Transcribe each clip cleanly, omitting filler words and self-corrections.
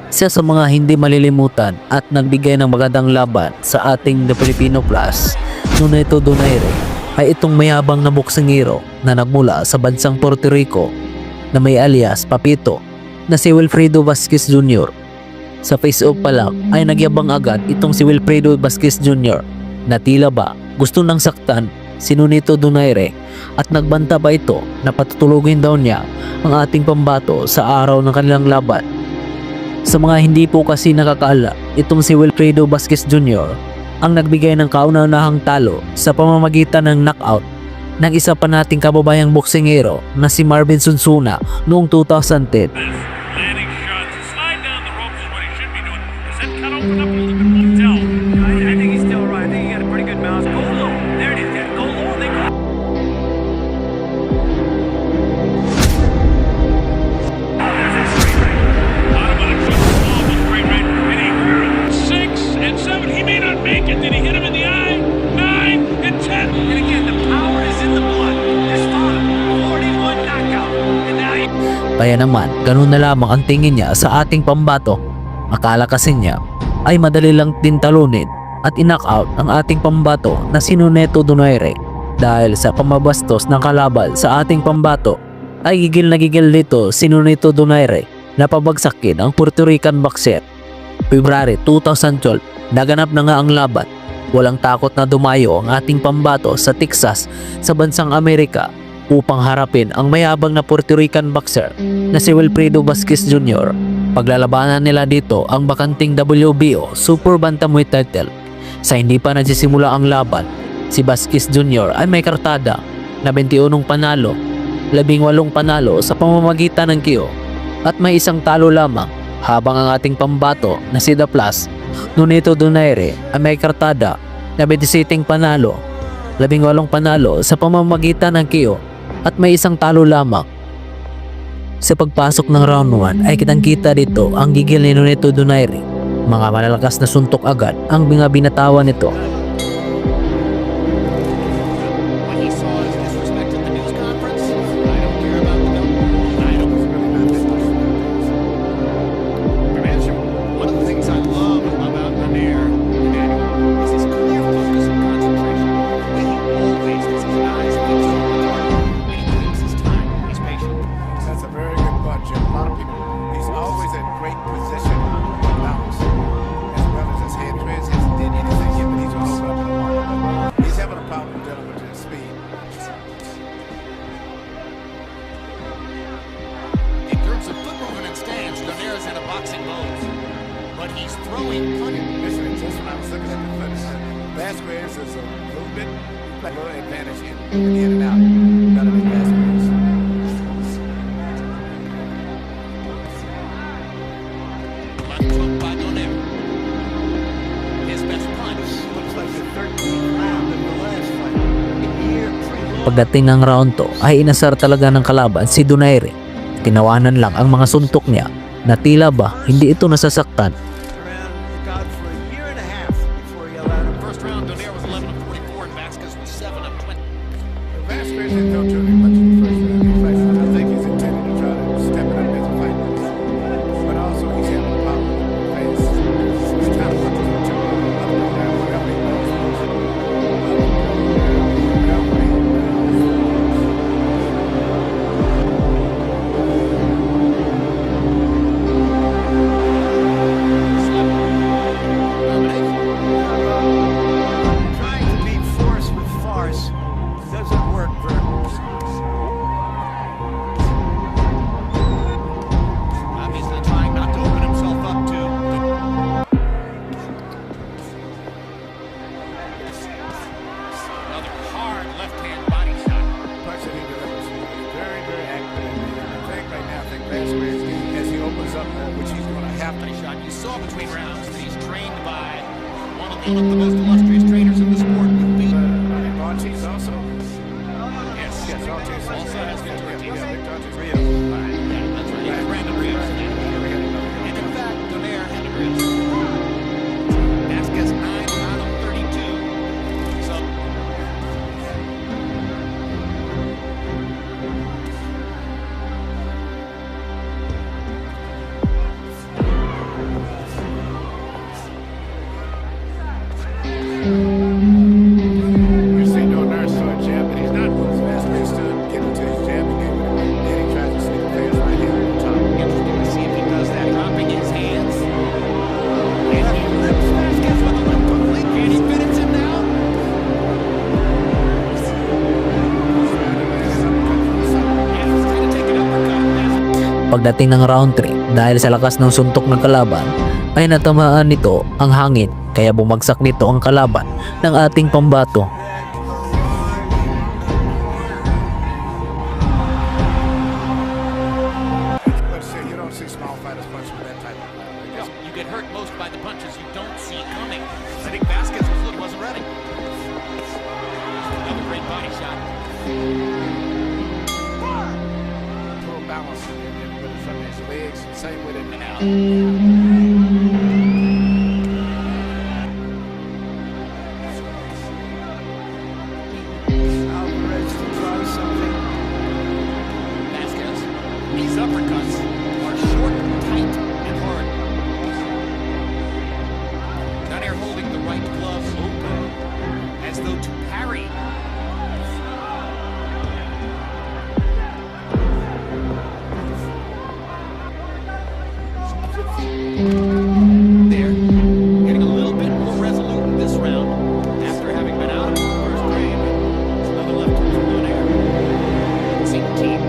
Isa sa mga hindi malilimutan at nagbigay ng magandang laban sa ating The Filipino Plus, Nonito Donaire, ay itong mayabang na boksingero na nagmula sa bansang Puerto Rico na may alias Papito na si Wilfredo Vasquez Jr. Sa face-off pa lang ay nagyabang agad itong si Wilfredo Vasquez Jr. na tila ba gusto nang saktan si Nonito Donaire at nagbanta pa ito na patutulugin daw niya ang ating pambato sa araw ng kanilang laban. Sa mga hindi po kasi nakakaala, itong si Wilfredo Vasquez Jr. ang nagbigay ng kauna-unahang talo sa pamamagitan ng knockout ng isa pa nating kababayang boksingero na si Marvin Sunsuna noong 2010. Landing shots, slide down the ropes is what he should be doing. Does that cut open up a little bit more tell? I think he's still right. I think he got a pretty good mouse. Go low. There it is. Yeah, go low. They go. There's his straight right. Bottom of the foot, almost straight right. And he 6 and 7. He may not make it. Did he hit him in the eye? 9 and 10. And again, the power is in the blood. This father, 41 knockout. And now he... Kaya naman, ganun na lamang ang tingin niya sa ating pambato. Akala kasi niya ay madali lang din talunin at in-knockout ang ating pambato na si Nonito Donaire dahil sa pamabastos ng kalaban sa ating pambato ay gigil na gigil dito si Nonito Donaire na pabagsakin ang Puerto Rican boxer. February 2012, naganap na nga ang laban. Walang takot na dumayo ang ating pambato sa Texas sa bansang Amerika upang harapin ang mayabang na Puerto Rican boxer na si Wilfredo Vasquez Jr. Paglalabanan nila dito ang bakanting WBO Super Bantamweight title. Sa hindi pa nagsisimula ang laban, si Vasquez Jr. ay may kartada na 21 panalo, 18 panalo sa pamamagitan ng KO at may isang talo lamang, habang ang ating pambato na si The Plus, Nonito Donaire, ay may kartada na 27 panalo, 18 panalo sa pamamagitan ng KO at may isang talo lamang. Sa pagpasok ng round 1 ay kitang-kita dito ang gigil ni Nonito Donaire. Mga malalakas na suntok agad ang binatawan nito. What he saw is disrespect at the news conference. I don't care about the bill. I don't really not this much. Prevention. One of the things I love about Lanier, Emmanuel, is his clear focus and concentration. He always has his eyes fixed on the target. And he takes his time. He's patient. That's a very good punch, Jim. A lot of people, he's always in great position to bounce. As well as his head transition, did anything him, but he's going to open up in the market. He's having a problem dealing with his speed. In terms of foot movement and stance, Lanier's in a boxing mode. But he's throwing, punting. Listen, just when I was looking at the foot, Vasquez is a little bit, like a little advantage in and out. Better than Vasquez. Left hook by Donaire. His best punch. Looks like the 13th round of the last fight. Pagdating ng round 2 ay inasar talaga ng kalaban si Donaire. Tinawanan lang ang mga suntok niya na tila ba hindi ito nasasaktan. Around God for a year and a half before he allowed him. First round, Donaire was 11 of 44, and Vasquez was 7 of 20. Vasquez didn't go to him much in the first round. In fact, I think he's intending to try to step it up as a fight. But also, he's having a problem with the face. He's trying to put this one to him. Up and down, whatever he does. Trying to beat force with farce doesn't work very well. Obviously trying not to open himself up to. Another hard left-hand body shot. Punch that he delivers. Very, very accurate. I think Vasquez, as he opens up, which he's going to have to. Body shot. You saw between rounds that he's trained by one of the most illustrious trainers in the sport. With Pete. Ortiz also. Yes. Yes, Ortiz. Also has Victor Ortiz. Yeah, Victor Ortiz. Yeah, that's right. Yeah, Brandon Rios. And in fact, Donaire had a Rios. Vasquez 9 out of 32. So Pagdating ng round 3, dahil sa lakas ng suntok ng kalaban, ay natamaan nito ang hangin kaya bumagsak nito ang kalaban ng ating pambato. But shit, you don't see small fighters punch with that type of power. They No, just- you get hurt most by the punches you don't see coming. I think Vasquez wasn't ready. Another great body shot. Full balance with it from his legs. Same with it now. Alvarez to try something. Vasquez. These uppercuts are short, tight, and hard. Donaire holding the right glove open as though to parry. There, getting a little bit more resolute in this round after having been out of the first frame. Another left hook from Donaire. 15,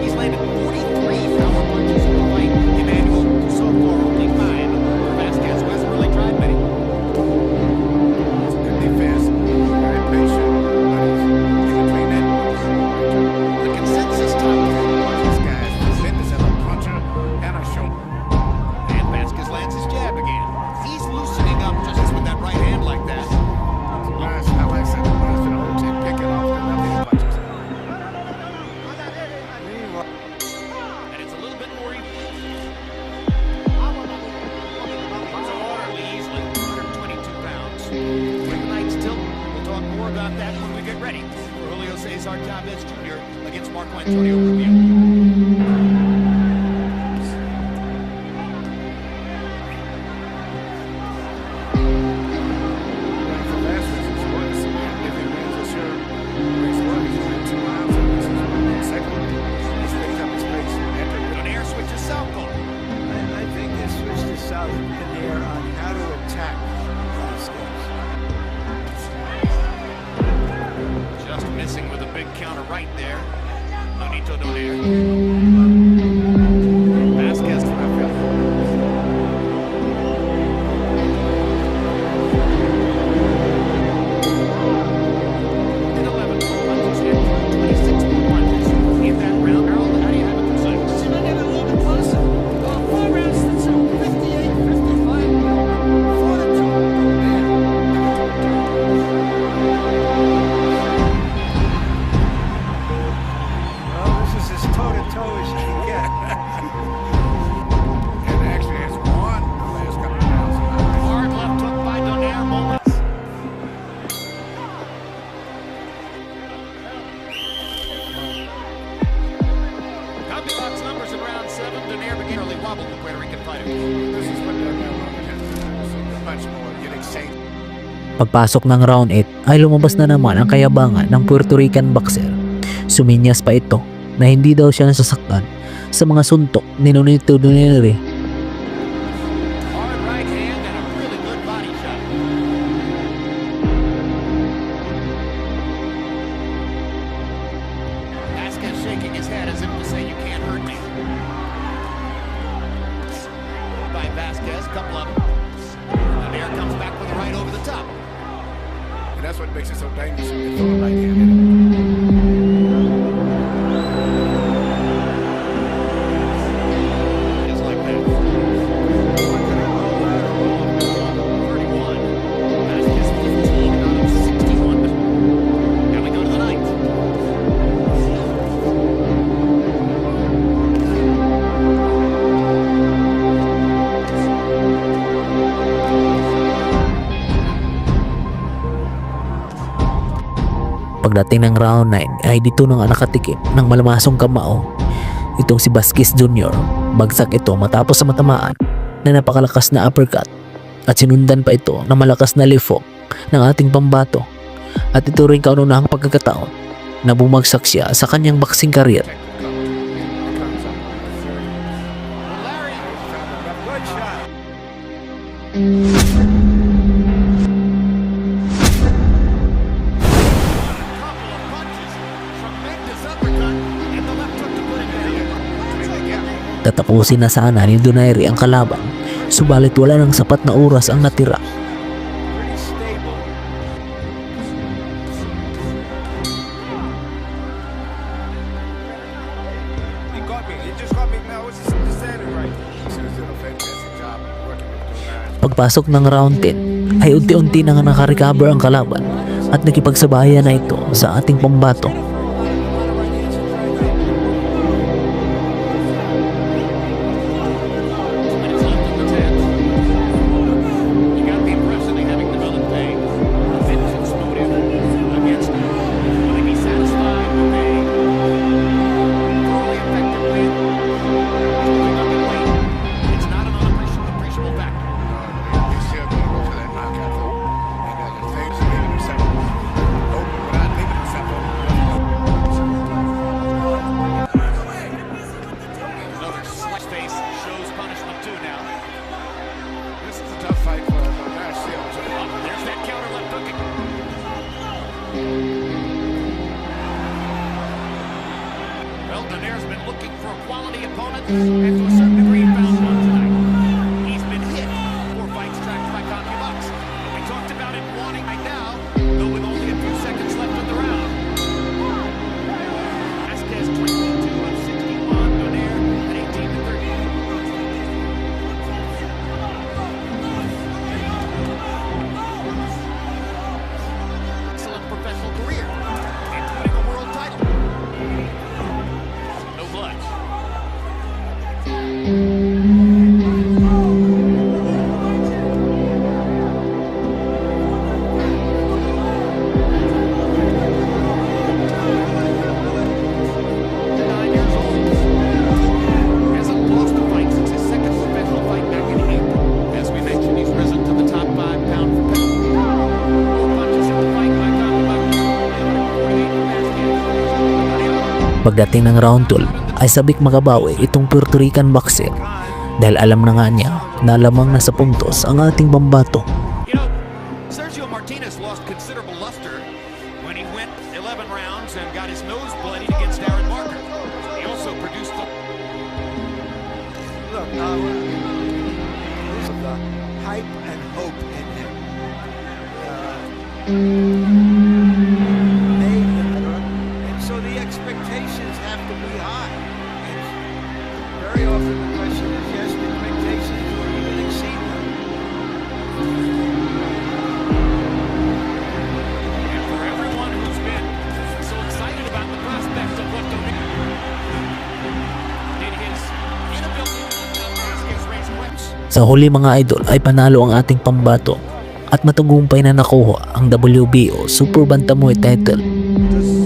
he's landed 43 power punches in the fight. Emmanuel, so far only 5 for Vasquez, who hasn't really tried many. It's a good defense. Very patient. But he's in between that. The consensus top This guy is tremendous as a puncher and a shoulder. and Vasquez lands his jab again. He's loosening up just with that right hand like that. Nice. I like that. Nice for the old team picking off the left punches. And it's a little bit more even. So orderly easily, 122 pounds. Ring Knight's tilt. We'll talk more about that when we get ready for Julio Cesar Chavez Jr. against Marco Antonio Rubio. Going for Vasquez is worse. If he wins this year, race one, he's win 2 rounds. And this is the second one. He's picked up his pace. Donaire switches southpaw. I think they switched to South Panir on how to attack Vasquez. Just missing with a big counter right there. Nonito Donaire. Vasquez to my field. Did 11 punches hit, 26 punches in that round. Harold, how do you have it for six? See, they get a little bit closer. 4 rounds to 2, 58, 55, 4 to 2. Well, this is as toe-to-toe as you can get. And actually has won the last couple of rounds. Hard left hook by Donaire, moments. Goldilocks numbers in round 7. Donaire began early wobble with Puerto Rican fighter. This is what they're doing. Much more. Get exchanged. Pagpasok ng round 8 ay lumabas na naman ang kayabangan ng Puerto Rican boxer. Suminyas pa ito na hindi daw siya nasasaktan sa mga suntok ni Nonito Donaire. Hard right hand and a really good body shot. Vasquez shaking his head as if to say, you can't hurt me. By Vasquez, couple of them. Donaire comes back with a right over the top. And that's what makes it so dangerous when you throw a right hand at him. Just like that. 31. Vasquez 15 out of 61. Now we go to the ninth. Pagdating ng round 9 ay dito na nga nakatikim ng malamasong kamao. Itong si Vasquez Jr. Bagsak ito matapos sa matamaan na napakalakas na uppercut at sinundan pa ito ng malakas na left hook ng ating pambato. At ito rin kaununahang pagkakataon na bumagsak siya sa kanyang boxing career. Comes up. Larry. Good shot. Couple of punches. Tremendous uppercut. And the left hook to put it down. Between the gap. Tatapusin na sana ni Donaire ang kalaban, subalit wala nang sapat na oras ang natira. Pretty stable. He got me. He just got me, man. I was just standing right. She was doing a fantastic job working with Donaire. Pagpasok ng round 10 ay unti-unti na nga nakarecover ang kalaban at nakipagsabayan na ito sa ating pambato. Minutes left in the 10th. You got the impression they having developed a vengeance motive against him. Will they be satisfied with a thoroughly effective win? It's moving up in weight. It's not an unappreciable factor. He's still going to go for that knockout, though. And the things are leaving himself open without leaving himself open. Another slash face shows punishment too now. This is a tough fight for Donaire still. There's that counter left hooking. Well, Donaire's been looking for a quality opponent, and to a certain degree found one tonight. He's been hit. 4 fights tracked by Concubux. We talked about him wanting right now, though with only a few seconds left in the round. Vasquez 22 of 61, Donaire at 18 to 30. Excellent professional career, including a world title. No blood. Years old. Hasn't lost a fight since his second professional fight back in April. As we mentioned, he's risen to the top 5 pound for pound. More punches in the fight by Concubux. 48 for Vasquez. Pagdating ng round 12 ay sabik makabawi itong Puerto Rican boxer dahil alam na nga niya na lamang na sa puntos ang ating pambato. You know, Sergio Martinez lost considerable luster when he went 11 rounds and got his nose bloodied against Aaron Marker. He also produced the Look, this is the hype and hope in him. Made the better, and so the expectations have to be high. And very often the question is, yes, the expectations will even exceed them. And for everyone who's been so excited about the prospects of what Donaire did, his inability to Vasquez raise points. Sa huli mga idol ay panalo ang ating pambato at matagumpay na nakuha ang WBO Super Bantamweight title. The